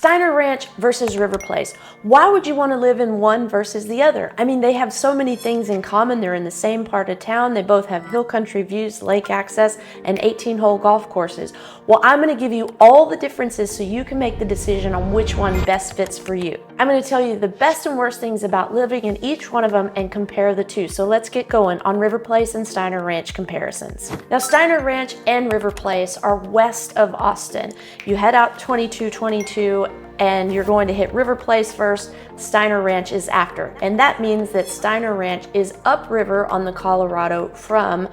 Steiner Ranch versus River Place. Why would you want to live in one versus the other? I mean, they have so many things in common. They're in the same part of town. They both have hill country views, lake access, and 18-hole golf courses. Well, I'm going to give you all the differences so you can make the decision on which one best fits for you. I'm going to tell you the best and worst things about living in each one of them and compare the two. So let's get going on River Place and Steiner Ranch comparisons. Now, Steiner Ranch and River Place are west of Austin. You head out 2222 and you're going to hit River Place first. Steiner Ranch is after. And that means that Steiner Ranch is upriver on the Colorado from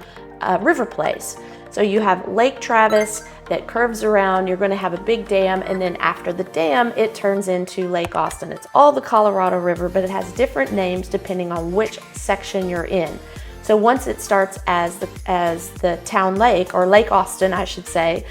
River Place. So you have Lake Travis that curves around, you're going to have a big dam, and then after the dam, it turns into Lake Austin. It's all the Colorado River, but it has different names depending on which section you're in. So once it starts as the town lake, or Lake Austin, I should say,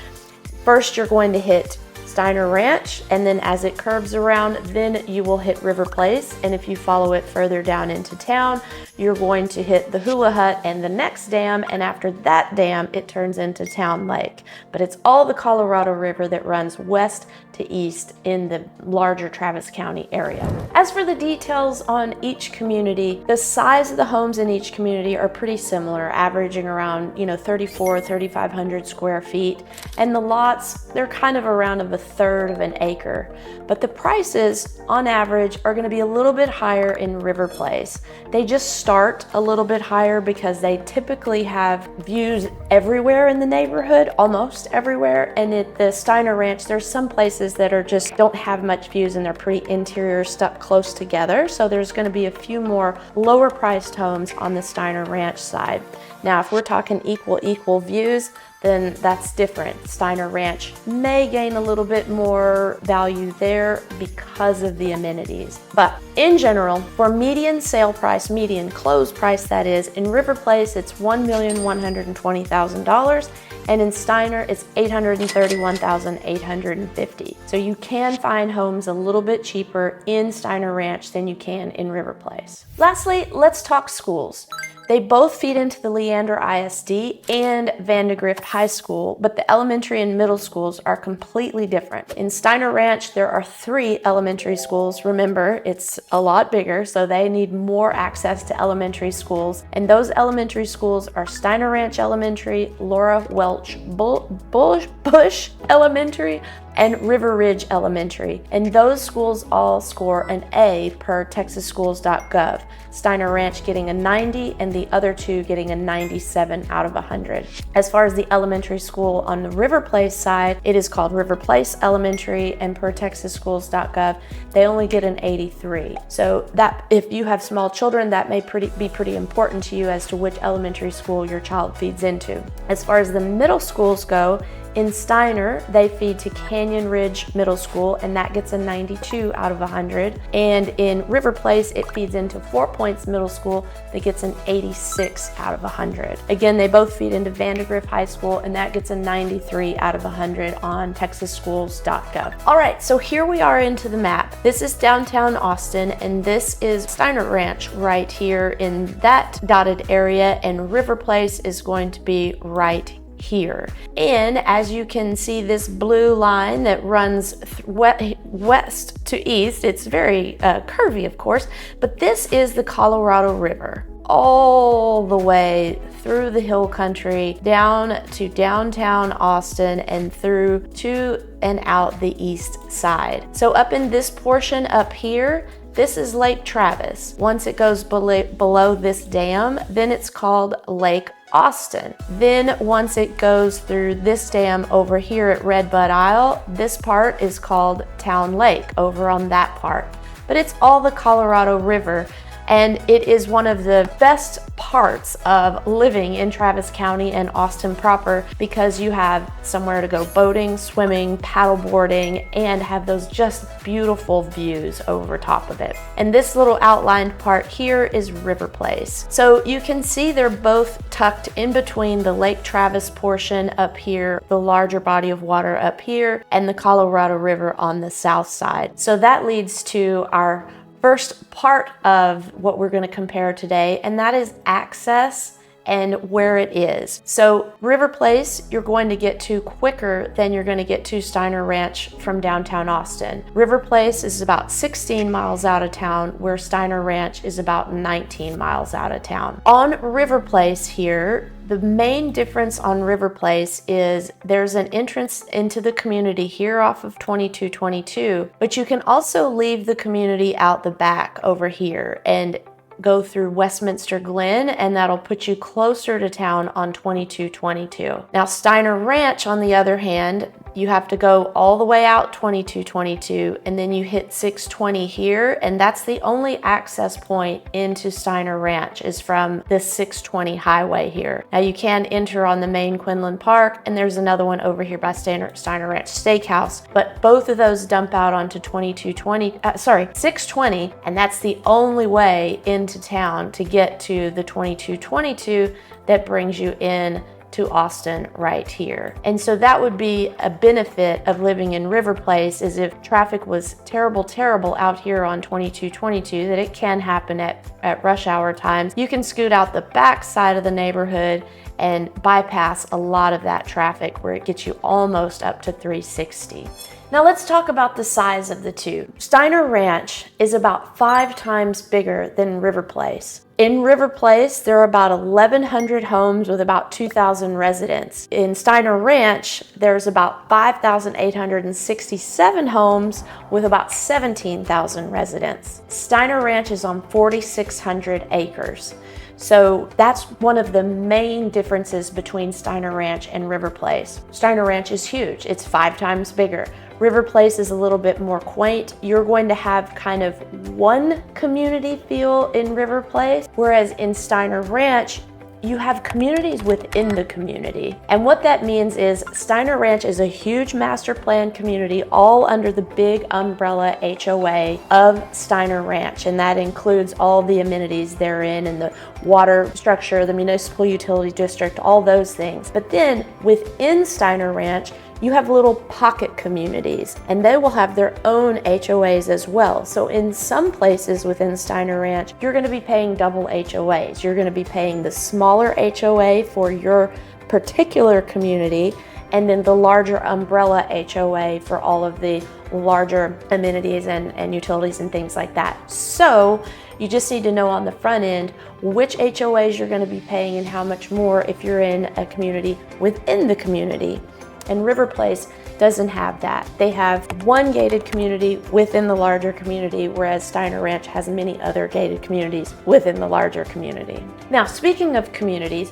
first you're going to hit Steiner Ranch, and then as it curves around, then you will hit River Place. And if you follow it further down into town, you're going to hit the Hula Hut and the next dam, and after that dam, it turns into Town Lake. But it's all the Colorado River that runs west to east in the larger Travis County area. As for the details on each community, the size of the homes in each community are pretty similar, averaging around 3,500 square feet, and the lots, they're kind of around of a third of an acre. But the prices on average are going to be a little bit higher in River Place. They just start a little bit higher because they typically have views everywhere in the neighborhood, almost everywhere. And at the Steiner Ranch, there's some places that are just don't have much views and they're pretty interior stuck close together. So there's going to be a few more lower priced homes on the Steiner Ranch side. Now, if we're talking equal views, then that's different. Steiner Ranch may gain a little bit more value there because of the amenities. But in general, for median sale price, median close price that is, in River Place it's $1,120,000, and in Steiner it's $831,850. So you can find homes a little bit cheaper in Steiner Ranch than you can in River Place. Lastly, let's talk schools. They both feed into the Leander ISD and Vandegrift High School, but the elementary and middle schools are completely different. In Steiner Ranch, there are 3 elementary schools. Remember, it's a lot bigger, so they need more access to elementary schools. And those elementary schools are Steiner Ranch Elementary, Laura Welch Bush Elementary, and River Ridge Elementary. And those schools all score an A per texasschools.gov. Steiner Ranch getting a 90 and the other 2 getting a 97 out of 100. As far as the elementary school on the River Place side, it is called River Place Elementary, and per texasschools.gov, they only get an 83. So that if you have small children, that may be pretty important to you as to which elementary school your child feeds into. As far as the middle schools go, in Steiner, they feed to Canyon Ridge Middle School, and that gets a 92 out of 100. And in River Place, it feeds into 4 Points Middle School that gets an 86 out of 100. Again, they both feed into Vandegrift High School, and that gets a 93 out of 100 on texasschools.gov. All right, so here we are into the map. This is downtown Austin, and this is Steiner Ranch right here in that dotted area, and River Place is going to be right here. And as you can see, this blue line that runs west to east, it's very curvy, of course, but this is the Colorado River all the way through the hill country down to downtown Austin and through to and out the east side. So up in this portion up here, this is Lake Travis. Once it goes below this dam, then it's called Lake Austin. Then once it goes through this dam over here at Redbud Isle, this part is called Town Lake over on that part. But it's all the Colorado River, and it is one of the best parts of living in Travis County and Austin proper because you have somewhere to go boating, swimming, paddleboarding, and have those just beautiful views over top of it. And this little outlined part here is River Place. So you can see they're both tucked in between the Lake Travis portion up here, the larger body of water up here, and the Colorado River on the south side. So that leads to our first part of what we're going to compare today, and that is access and where it is. So River Place, you're going to get to quicker than you're going to get to Steiner Ranch from downtown Austin. River Place is about 16 miles out of town, where Steiner Ranch is about 19 miles out of town. On River Place here, the main difference on River Place is there's an entrance into the community here off of 2222, but you can also leave the community out the back over here and go through Westminster Glen, and that'll put you closer to town on 2222. Now Steiner Ranch, on the other hand, you have to go all the way out 2222, and then you hit 620 here, and that's the only access point into Steiner Ranch is from this 620 highway here. Now you can enter on the main Quinlan Park, and there's another one over here by Steiner Ranch Steakhouse, but both of those dump out onto 620, and that's the only way into town to get to the 2222 that brings you in to Austin right here. And so that would be a benefit of living in River Place, is if traffic was terrible out here on 2222, that it can happen at rush hour times. You can scoot out the back side of the neighborhood and bypass a lot of that traffic, where it gets you almost up to 360. Now let's talk about the size of the two. Steiner Ranch is about 5 times bigger than River Place. In River Place, there are about 1,100 homes with about 2,000 residents. In Steiner Ranch, there's about 5,867 homes with about 17,000 residents. Steiner Ranch is on 4,600 acres. So that's one of the main differences between Steiner Ranch and River Place. Steiner Ranch is huge. It's 5 times bigger. River Place is a little bit more quaint. You're going to have kind of one community feel in River Place, whereas in Steiner Ranch, you have communities within the community. And what that means is Steiner Ranch is a huge master plan community all under the big umbrella HOA of Steiner Ranch. And that includes all the amenities therein and the water structure, the municipal utility district, all those things. But then within Steiner Ranch, you have little pocket communities, and they will have their own HOAs as well. So in some places within Steiner Ranch, you're going to be paying double HOAs. You're going to be paying the smaller HOA for your particular community, and then the larger umbrella HOA for all of the larger amenities and utilities and things like that. So you just need to know on the front end which HOAs you're going to be paying and how much more if you're in a community within the community. And River Place doesn't have that. They have one gated community within the larger community, whereas Steiner Ranch has many other gated communities within the larger community. Now, speaking of communities,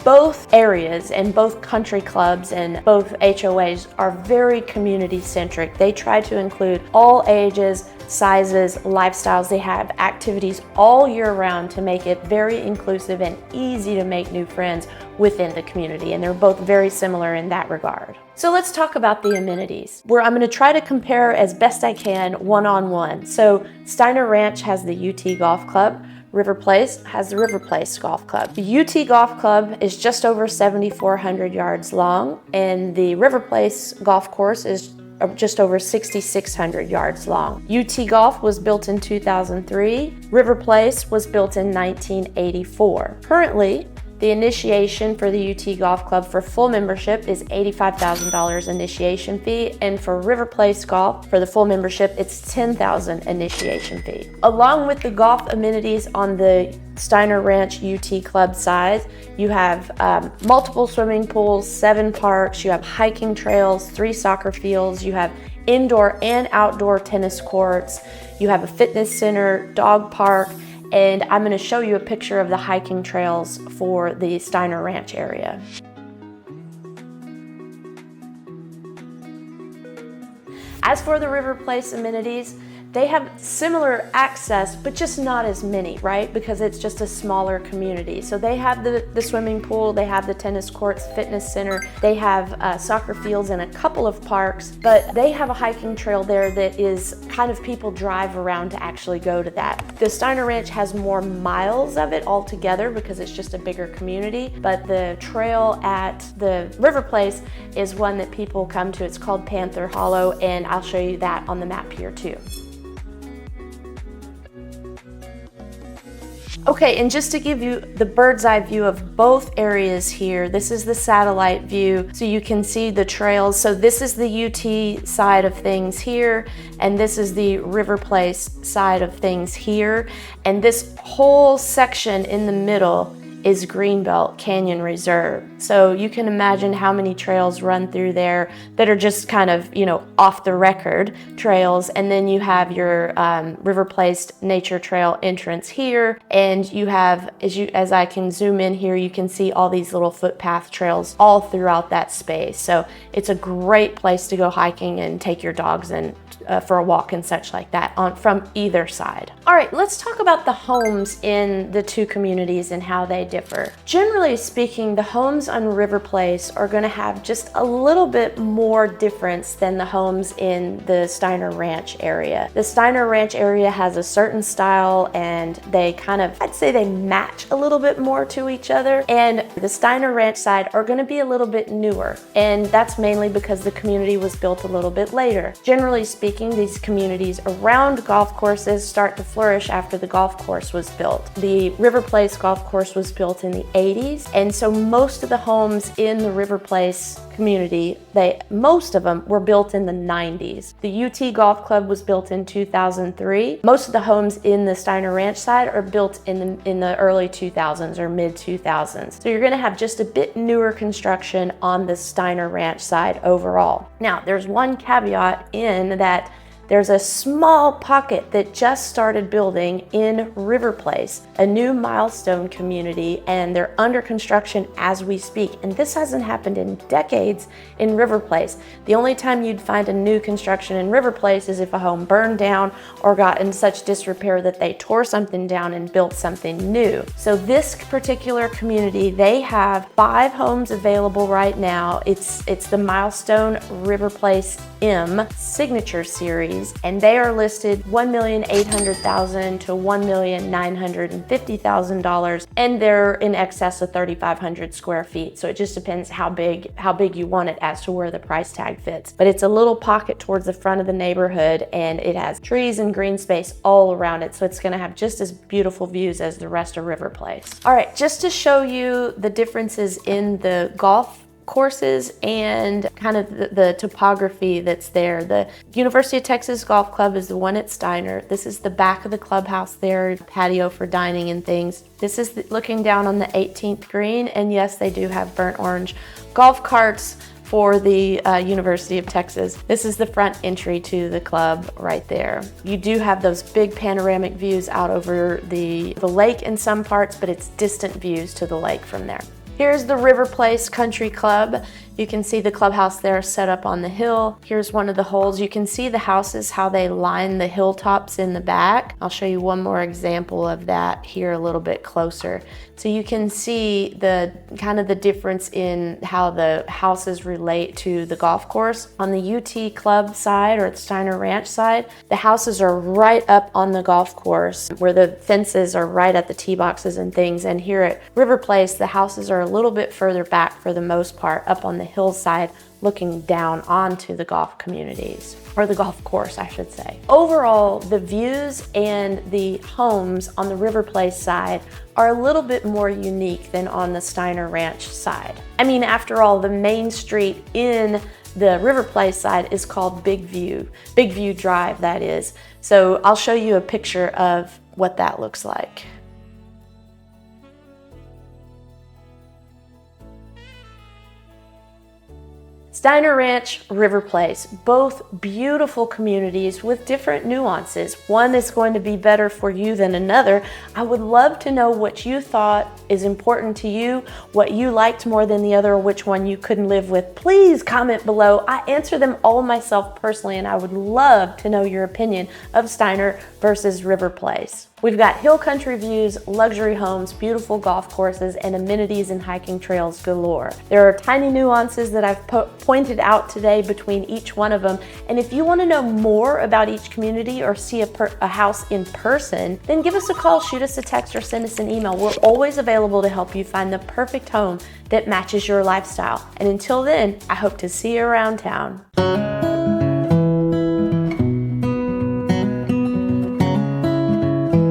both areas and both country clubs and both HOAs are very community centric. They try to include all ages, sizes, lifestyles. They have activities all year round to make it very inclusive and easy to make new friends within the community, and they're both very similar in that regard. So let's talk about the amenities, where I'm going to try to compare as best I can one-on-one. So Steiner Ranch has the UT Golf Club. River Place has the River Place Golf Club. The UT Golf Club is just over 7,400 yards long, and the River Place Golf Course is just over 6,600 yards long. UT Golf was built in 2003. River Place was built in 1984. Currently, the initiation for the UT Golf Club for full membership is $85,000 initiation fee, and for River Place Golf, for the full membership, it's $10,000 initiation fee. Along with the golf amenities on the Steiner Ranch UT Club side, you have multiple swimming pools, 7 parks, you have hiking trails, 3 soccer fields, you have indoor and outdoor tennis courts, you have a fitness center, dog park, and I'm going to show you a picture of the hiking trails for the Steiner Ranch area. As for the River Place amenities, they have similar access, but just not as many, right? Because it's just a smaller community. So they have the swimming pool, they have the tennis courts, fitness center, they have soccer fields and a couple of parks, but they have a hiking trail there that is kind of people drive around to actually go to that. The Steiner Ranch has more miles of it altogether because it's just a bigger community, but the trail at the River Place is one that people come to. It's called Panther Hollow, and I'll show you that on the map here too. Okay, and just to give you the bird's eye view of both areas here, this is the satellite view, so you can see the trails. So this is the UT side of things here, and this is the River Place side of things here. And this whole section in the middle is Greenbelt Canyon Reserve. So you can imagine how many trails run through there that are just kind of, off the record trails. And then you have your River Place Nature Trail entrance here. And you have, as I can zoom in here, you can see all these little footpath trails all throughout that space. So it's a great place to go hiking and take your dogs in for a walk and such like that from either side. All right, let's talk about the homes in the two communities and how they differ. Generally speaking, the homes on River Place are going to have just a little bit more difference than the homes in the Steiner Ranch area. The Steiner Ranch area has a certain style, and they kind of, I'd say they match a little bit more to each other. And the Steiner Ranch side are going to be a little bit newer, and that's mainly because the community was built a little bit later. Generally speaking, these communities around golf courses start to flourish after the golf course was built. The River Place golf course was built in the 80s, and so most of the homes in the River Place community, most of them were built in the 90s. The UT Golf Club was built in 2003. Most of the homes in the Steiner Ranch side are built in the early 2000s or mid 2000s. So you're going to have just a bit newer construction on the Steiner Ranch side overall. Now, there's one caveat in that there's a small pocket that just started building in River Place, a new milestone community, and they're under construction as we speak. And this hasn't happened in decades in River Place. The only time you'd find a new construction in River Place is if a home burned down or got in such disrepair that they tore something down and built something new. So this particular community, they have 5 homes available right now. It's the Milestone River Place M Signature Series, and they are listed $1,800,000 to $1,950,000, and they're in excess of 3,500 square feet. So it just depends how big you want it as to where the price tag fits. But it's a little pocket towards the front of the neighborhood, and it has trees and green space all around it. So it's going to have just as beautiful views as the rest of River Place. All right, just to show you the differences in the golf courses and kind of the topography that's there. The University of Texas Golf Club is the one at Steiner. This is the back of the clubhouse there, patio for dining and things. This is looking down on the 18th green, and yes, they do have burnt orange golf carts for the University of Texas. This is the front entry to the club right there. You do have those big panoramic views out over the lake in some parts, but it's distant views to the lake from there. Here's the River Place Country Club. You can see the clubhouse there set up on the hill. Here's one of the holes. You can see the houses, how they line the hilltops in the back. I'll show you one more example of that here a little bit closer. So you can see the kind of the difference in how the houses relate to the golf course. On the UT Club side or the Steiner Ranch side, the houses are right up on the golf course where the fences are right at the tee boxes and things. And here at River Place, the houses are a little bit further back for the most part, up on the hillside looking down onto the golf communities, or the golf course, I should say. Overall, the views and the homes on the River Place side are a little bit more unique than on the Steiner Ranch side. I mean, after all, the main street in the River Place side is called Big View Drive, that is. So I'll show you a picture of what that looks like. Steiner Ranch, River Place, both beautiful communities with different nuances. One is going to be better for you than another. I would love to know what you thought is important to you, what you liked more than the other, or which one you couldn't live with. Please comment below. I answer them all myself personally, and I would love to know your opinion of Steiner versus River Place. We've got hill country views, luxury homes, beautiful golf courses, and amenities and hiking trails galore. There are tiny nuances that I've pointed out today between each one of them. And if you want to know more about each community or see a house in person, then give us a call, shoot us a text, or send us an email. We're always available to help you find the perfect home that matches your lifestyle. And until then, I hope to see you around town.